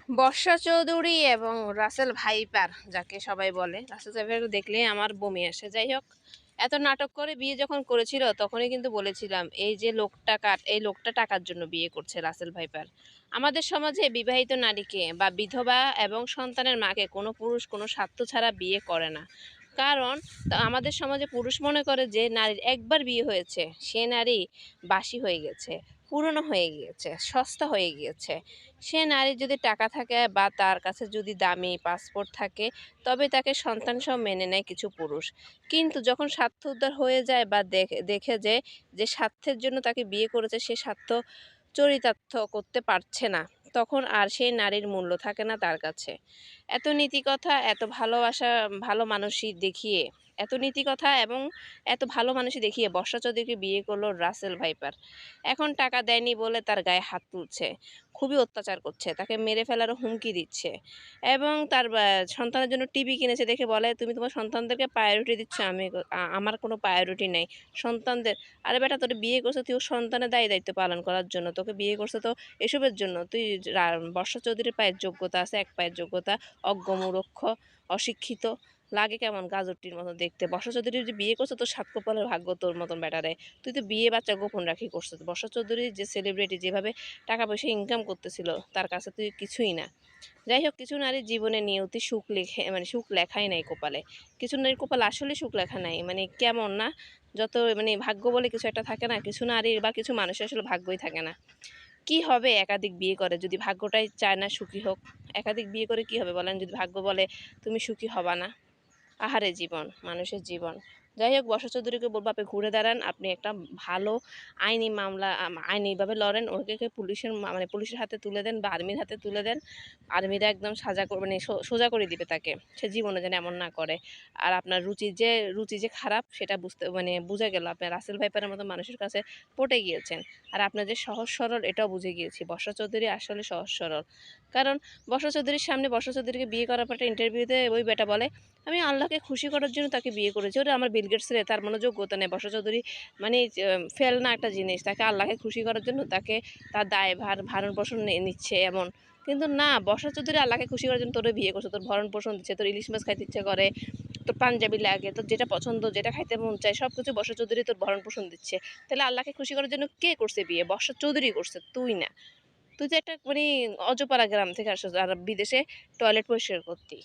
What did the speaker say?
বর্ষা চৌধুরী এবং Russell viper যাকে সবাই বলে, রাসেল ভাইপার দেখলেই আমার বমি আসে। যাই হোক, এত নাটক করে বিয়ে যখন করেছিল তখনই কিন্তু বলেছিলাম এই লোকটা টাকার জন্য বিয়ে করছে রাসেল ভাইপার। আমাদের সমাজে বিবাহিত নারীকে বা বিধবা এবং সন্তানের মাকে কোনো পুরুষ কোনো স্বার্থ ছাড়া বিয়ে করে না। কারণ আমাদের সমাজে পুরুষ মনে করে যে নারীর একবার বিয়ে হয়েছে সে নারী বাসি হয়ে গেছে, পুরনো হয়ে গিয়েছে, সস্তা হয়ে গিয়েছে। সে নারীর যদি টাকা থাকে বা তার কাছে যদি দামি পাসপোর্ট থাকে তবে তাকে সন্তানসহ মেনে নেয় কিছু পুরুষ। কিন্তু যখন স্বার্থ উদ্ধার হয়ে যায় বা দেখে যে স্বার্থের জন্য তাকে বিয়ে করেছে সে স্বার্থ চরিতার্থ করতে পারছে না, তখন আর সেই নারীর মূল্য থাকে না তার কাছে। এত নীতিকথা, এত ভালোবাসা, ভালো মানুষই দেখিয়ে, এত নীতিকথা এবং এত ভালো মানুষই দেখিয়ে বর্ষা চৌধুরীকে বিয়ে করলো রাসেল ভাইপার। এখন টাকা দেয়নি বলে তার গায়ে হাত তুলছে, খুবই অত্যাচার করছে, তাকে মেরে ফেলারও হুমকি দিচ্ছে এবং তার সন্তানের জন্য টিভি কিনেছে দেখে বলে, তুমি তোমার সন্তানদেরকে প্রায়োরিটি দিচ্ছ, আমার কোনো প্রায়োরিটি নেই সন্তানদের। আরে বেটা, তোর বিয়ে করছে তুই ওর সন্তানের দায়িত্ব পালন করার জন্য, তোকে বিয়ে করছে তো এসবের জন্য। তুই বর্ষা চৌধুরীর পায়ের যোগ্যতা আছে, এক পায়ের যোগ্যতা, অজ্ঞ মূর্খ, অশিক্ষিত, লাগে কেমন গাজরটির মতো দেখতে। বর্ষা চৌধুরী যে বিয়ে করছে তোর সাত কপালের ভাগ্য তোর মতন বেটারে। তুই তো বিয়ে বাচ্চা গোপন রাখি করছিস। বর্ষা চৌধুরী যে সেলিব্রিটি, যেভাবে টাকা পয়সা ইনকাম করতেছিল তার কাছে তুই কিছুই না। যাই হোক, কিছু নারীর জীবনে নিয়তি সুখ লিখে সুখ লেখাই নাই কপালে। কিছু নারীর কপাল আসলে সুখ লেখা নাই, কেমন না, যত ভাগ্য বলে কিছু একটা থাকে না, কিছু নারীর বা কিছু মানুষের আসলে ভাগ্যই থাকে না। কি হবে একাধিক বিয়ে করে যদি ভাগ্যটাই চায় না সুখী হোক? একাধিক বিয়ে করে কি হবে বলেন, যদি ভাগ্য বলে তুমি সুখী হবা না? আহারে জীবন, মানুষের জীবন। যাই হোক, বর্ষা চৌধুরীকে বলবো আপনি ঘুরে দাঁড়ান, আপনি একটা ভালো আইনি মামলা আইনিভাবে লড়েন, ওকে পুলিশের পুলিশের হাতে তুলে দেন বা আর্মির হাতে তুলে দেন। আর্মিরা একদম সাজা করে সোজা করে দিবে তাকে, সে জীবনে যেন এমন না করে। আর আপনার রুচি যে খারাপ সেটা বুঝে গেল, আপনার রাসেল ভাইপারের মতো মানুষের কাছে পটে গিয়েছেন। আর আপনার যে সহজ সরল এটাও বুঝে গিয়েছি, বর্ষা চৌধুরী আসলে সহজ সরল। কারণ বর্ষা চৌধুরীর সামনে বর্ষা চৌধুরীকে বিয়ে করার পর একটা ইন্টারভিউতে ওই বেটা বলে, আমি আল্লাহকে খুশি করার জন্য তাকে বিয়ে করেছি। ওরে আমার বিল গেটস রে, তার যোগ্যতা নেই। বর্ষা চৌধুরী মানে ফেল না একটা জিনিস, তাকে আল্লাহকে খুশি করার জন্য তাকে তার দায়ভার ভারণ পোষণ নিচ্ছে এমন। কিন্তু না, বর্ষা চৌধুরী আল্লাহকে খুশি করার জন্য তোরে বিয়ে করছে, তোর ভরণ পোষণ দিচ্ছে, তোর ইলিশ মাছ খাইতে ইচ্ছে করে, তোর পাঞ্জাবি লাগে, তোর যেটা পছন্দ যেটা খাইতে মন চায় সব কিছু বর্ষা চৌধুরী তোর ভরণ পোষণ দিচ্ছে। তাহলে আল্লাহকে খুশি করার জন্য কে করছে বিয়ে? বর্ষা চৌধুরী করছে, তুই না। তুই তো একটা অজপাড়া গ্রাম থেকে আসছিস আর বিদেশে টয়লেট পরিষ্কার করতি।